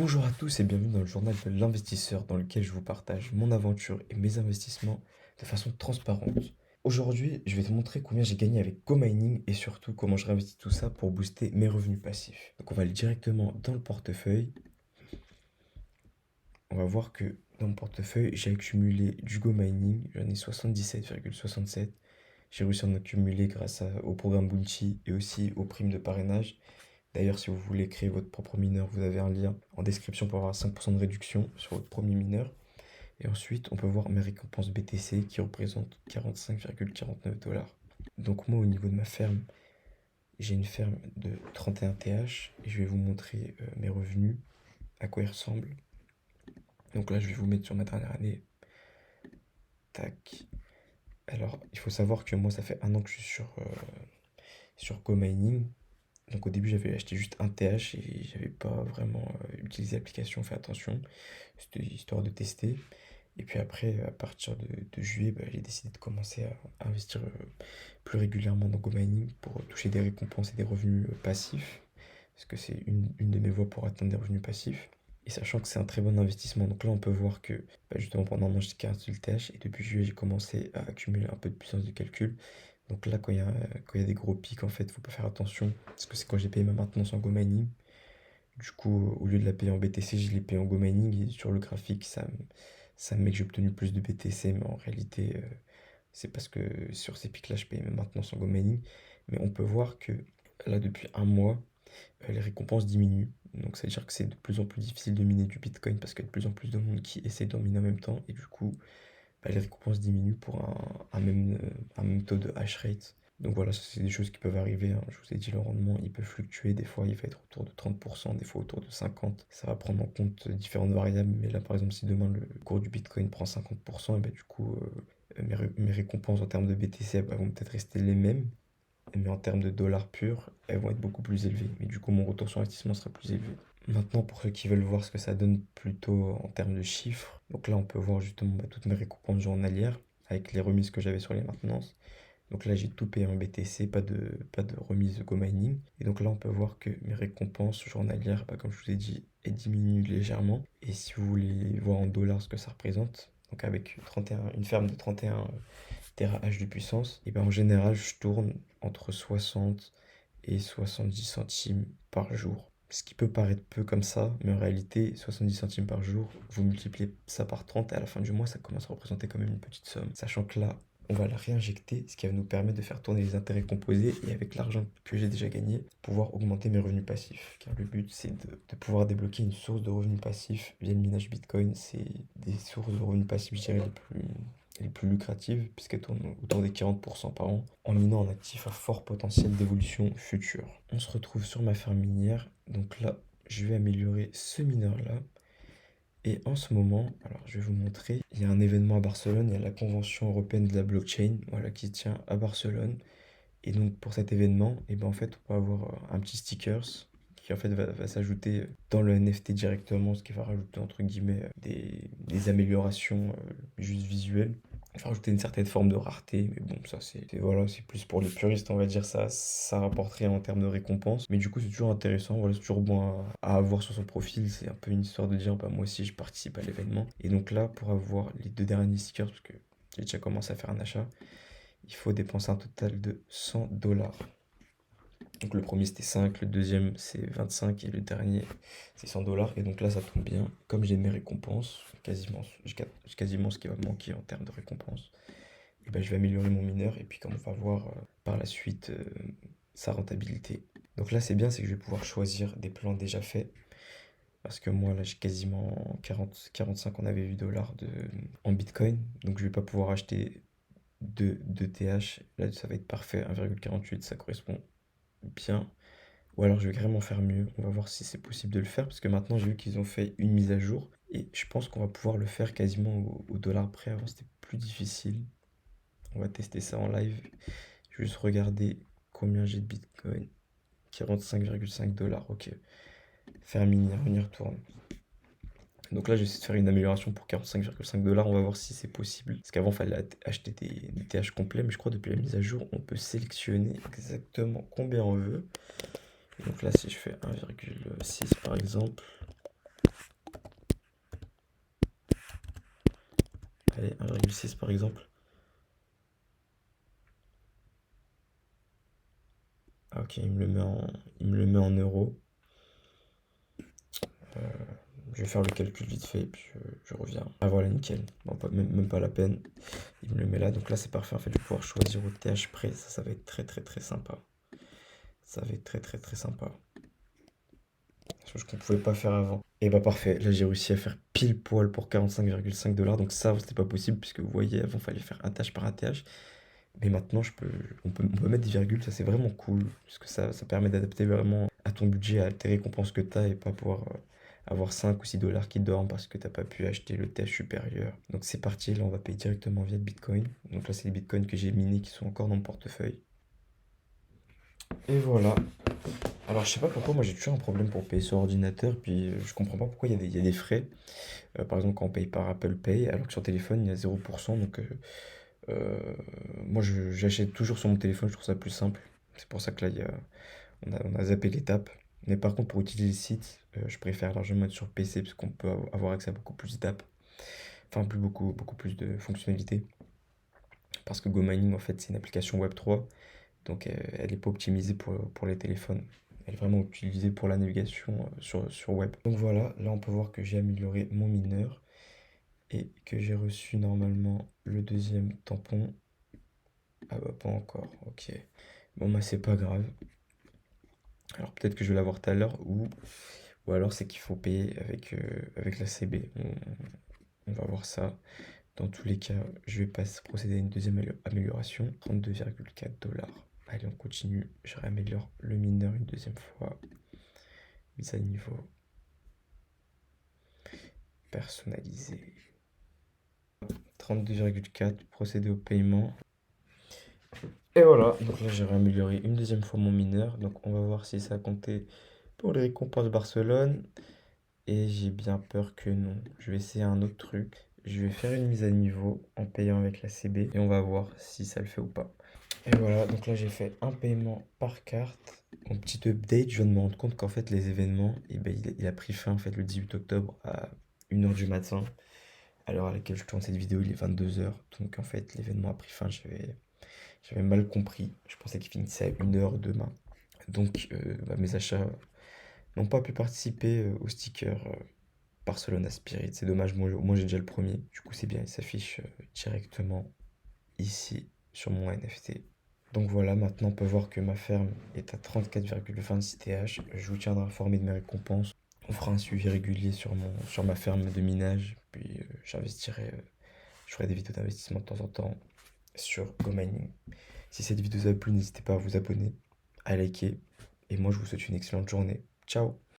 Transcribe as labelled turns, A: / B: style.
A: Bonjour à tous et bienvenue dans le journal de l'investisseur dans lequel je vous partage mon aventure et mes investissements de façon transparente. Aujourd'hui, je vais te montrer combien j'ai gagné avec GoMining et surtout comment je réinvestis tout ça pour booster mes revenus passifs. Donc on va aller directement dans le portefeuille. On va voir que dans mon portefeuille, j'ai accumulé du GoMining, j'en ai 77,67. J'ai réussi à en accumuler au programme Bounty et aussi aux primes de parrainage. D'ailleurs, si vous voulez créer votre propre mineur, vous avez un lien en description pour avoir 5% de réduction sur votre premier mineur. Et ensuite, on peut voir mes récompenses BTC qui représentent 45,49 $. Donc moi, au niveau de ma ferme, j'ai une ferme de 31 TH et je vais vous montrer mes revenus, à quoi ils ressemblent. Donc là, je vais vous mettre sur ma dernière année. Tac. Alors, il faut savoir que moi, ça fait un an que je suis sur GoMining. Donc au début, j'avais acheté juste un TH et j'avais pas vraiment utilisé l'application, fait attention. C'était histoire de tester. Et puis après, à partir de juillet, j'ai décidé de commencer à investir plus régulièrement dans GoMining pour toucher des récompenses et des revenus passifs. Parce que c'est une de mes voies pour atteindre des revenus passifs. Et sachant que c'est un très bon investissement. Donc là, on peut voir que justement pendant un an, j'étais qu'un seul TH. Et depuis juillet, j'ai commencé à accumuler un peu de puissance de calcul. Donc là, quand il y a des gros pics, en fait, faut pas faire attention. Parce que c'est quand j'ai payé ma maintenance en GoMining. Du coup, au lieu de la payer en BTC, je l'ai payé en GoMining. Et sur le graphique, ça me met que j'ai obtenu plus de BTC. Mais en réalité, c'est parce que sur ces pics-là, je paye ma maintenance en GoMining. Mais on peut voir que là, depuis un mois, les récompenses diminuent. Donc ça veut dire que c'est de plus en plus difficile de miner du Bitcoin parce qu'il y a de plus en plus de monde qui essaie d'en miner en même temps. Et du coup, les récompenses diminuent pour un même taux de hash rate. Donc voilà, ça c'est des choses qui peuvent arriver, hein. Je vous ai dit, le rendement, il peut fluctuer. Des fois, il va être autour de 30%, des fois autour de 50%. Ça va prendre en compte différentes variables. Mais là, par exemple, si demain le cours du Bitcoin prend 50%, et du coup, mes récompenses en termes de BTC, elles vont peut-être rester les mêmes. Mais en termes de dollars purs, elles vont être beaucoup plus élevées. Mais du coup, mon retour sur investissement sera plus élevé. Maintenant, pour ceux qui veulent voir ce que ça donne plutôt en termes de chiffres, donc là, on peut voir justement toutes mes récompenses journalières avec les remises que j'avais sur les maintenances. Donc là, j'ai tout payé en BTC, pas de remise de Go-mining. Et donc là, on peut voir que mes récompenses journalières, comme je vous ai dit, elles diminuent légèrement. Et si vous voulez voir en dollars ce que ça représente, donc avec une ferme de 31 TH de puissance, et en général, je tourne entre 60 et 70 centimes par jour. Ce qui peut paraître peu comme ça, mais en réalité, 70 centimes par jour, vous multipliez ça par 30 et à la fin du mois, ça commence à représenter quand même une petite somme. Sachant que là, on va la réinjecter, ce qui va nous permettre de faire tourner les intérêts composés et avec l'argent que j'ai déjà gagné, pouvoir augmenter mes revenus passifs. Car le but, c'est de pouvoir débloquer une source de revenus passifs via le minage Bitcoin. C'est des sources de revenus passifs, je dirais, les plus lucratives, puisqu'elles tournent autour des 40% par an, en minant un actif à fort potentiel d'évolution future. On se retrouve sur ma ferme minière, donc là, je vais améliorer ce mineur-là. Et en ce moment, alors je vais vous montrer, il y a un événement à Barcelone, il y a la Convention européenne de la blockchain, voilà, qui se tient à Barcelone. Et donc pour cet événement, en fait, on va avoir un petit stickers qui en fait va s'ajouter dans le NFT directement, ce qui va rajouter entre guillemets des améliorations juste visuelles. Il va rajouter une certaine forme de rareté, mais bon, ça voilà, c'est plus pour les puristes, on va dire, ça rapporte rien en termes de récompense. Mais du coup, c'est toujours intéressant, voilà, c'est toujours bon à avoir sur son profil. C'est un peu une histoire de dire, moi aussi, je participe à l'événement. Et donc là, pour avoir les deux derniers stickers, parce que j'ai déjà commencé à faire un achat, il faut dépenser un total de 100 $. Donc le premier c'était 5, le deuxième c'est 25 et le dernier c'est 100 $. Et donc là ça tombe bien, comme j'ai mes récompenses, j'ai quasiment ce qui va me manquer en termes de récompenses, et je vais améliorer mon mineur et puis comme on va voir par la suite sa rentabilité. Donc là c'est bien, c'est que je vais pouvoir choisir des plans déjà faits. Parce que moi là j'ai quasiment 45 on avait vu dollars en Bitcoin. Donc je vais pas pouvoir acheter de TH. Là ça va être parfait, 1,48 ça correspond bien. Ou alors je vais vraiment faire mieux. On va voir si c'est possible de le faire. Parce que maintenant j'ai vu qu'ils ont fait une mise à jour. Et je pense qu'on va pouvoir le faire quasiment au dollar près. Avant c'était plus difficile. On va tester ça en live. Je vais juste regarder combien j'ai de Bitcoin. 45,5 $. Ok. Faire mini, on y retourne. Donc là, j'essaie de faire une amélioration pour 45,5 $. On va voir si c'est possible. Parce qu'avant, il fallait acheter des TH complets. Mais je crois que depuis la mise à jour, on peut sélectionner exactement combien on veut. Donc là, si je fais 1,6 par exemple, Allez, 1,6 par exemple. Ah, ok, il me le met en euros. Euh, je vais faire le calcul vite fait et puis je reviens. Ah voilà, nickel. Bon, même pas la peine. Il me le met là. Donc là, c'est parfait. En fait, je vais pouvoir choisir au TH près. Ça va être très très très sympa. Ça va être très très très sympa. Chose qu'on pouvait pas faire avant. Et bah parfait. Là, j'ai réussi à faire pile poil pour 45,5 $. Donc ça, c'était pas possible puisque vous voyez, avant, il fallait faire un TH par un TH. Mais maintenant, on peut mettre des virgules, ça c'est vraiment cool, parce que ça permet d'adapter vraiment à ton budget, à tes récompenses que tu as, et pas pouvoir avoir 5 ou 6 dollars qui dorment parce que t'as pas pu acheter le test supérieur. Donc c'est parti, là on va payer directement via le Bitcoin. Donc là c'est les Bitcoins que j'ai minés qui sont encore dans mon portefeuille. Et voilà. Alors je sais pas pourquoi, moi j'ai toujours un problème pour payer sur ordinateur, puis je comprends pas pourquoi il y a des frais. Par exemple quand on paye par Apple Pay, alors que sur téléphone il y a 0%, donc Euh, moi, j'achète toujours sur mon téléphone, je trouve ça plus simple. C'est pour ça que là, on a zappé l'étape. Mais par contre, pour utiliser le site, je préfère largement être sur PC parce qu'on peut avoir accès à beaucoup plus d'appes. Enfin, beaucoup plus de fonctionnalités. Parce que GoMining, en fait, c'est une application Web3. Donc, elle n'est pas optimisée pour les téléphones. Elle est vraiment utilisée pour la navigation sur web. Donc voilà, là, on peut voir que j'ai amélioré mon mineur et que j'ai reçu normalement le deuxième tampon. Ah bah pas encore, ok. Bon bah c'est pas grave. Alors peut-être que je vais l'avoir tout à l'heure ou alors c'est qu'il faut payer avec la CB. On va voir ça. Dans tous les cas, je vais pas procéder à une deuxième amélioration. 32,4 $. Allez, on continue. Je réaméliore le mineur une deuxième fois. Mise à niveau. Personnalisé. 32,4. Procéder au paiement. Et voilà, donc là j'ai réamélioré une deuxième fois mon mineur. Donc on va voir si ça a compté pour les récompenses Barcelone. Et j'ai bien peur que non. Je vais essayer un autre truc. Je vais faire une mise à niveau en payant avec la CB et on va voir si ça le fait ou pas. Et voilà, donc là j'ai fait un paiement par carte. Mon petit update, je viens de me rendre compte qu'en fait les événements, eh ben, il a pris fin en fait le 18 octobre à 1 h du matin. À l'heure à laquelle je tourne cette vidéo, il est 22 h. Donc en fait l'événement a pris fin, j'avais mal compris. Je pensais qu'il finissait à 1 h demain. Donc bah, mes achats n'ont pas pu participer au sticker Barcelona Spirit. C'est dommage, moi j'ai déjà le premier. Du coup, c'est bien, il s'affiche directement ici sur mon NFT. Donc voilà, maintenant on peut voir que ma ferme est à 34,26 TH. Je vous tiendrai informé de mes récompenses. On fera un suivi régulier sur ma ferme de minage. Puis je ferai des vidéos d'investissement de temps en temps sur GoMining. Si cette vidéo vous a plu, n'hésitez pas à vous abonner, à liker. Et moi, je vous souhaite une excellente journée. Ciao!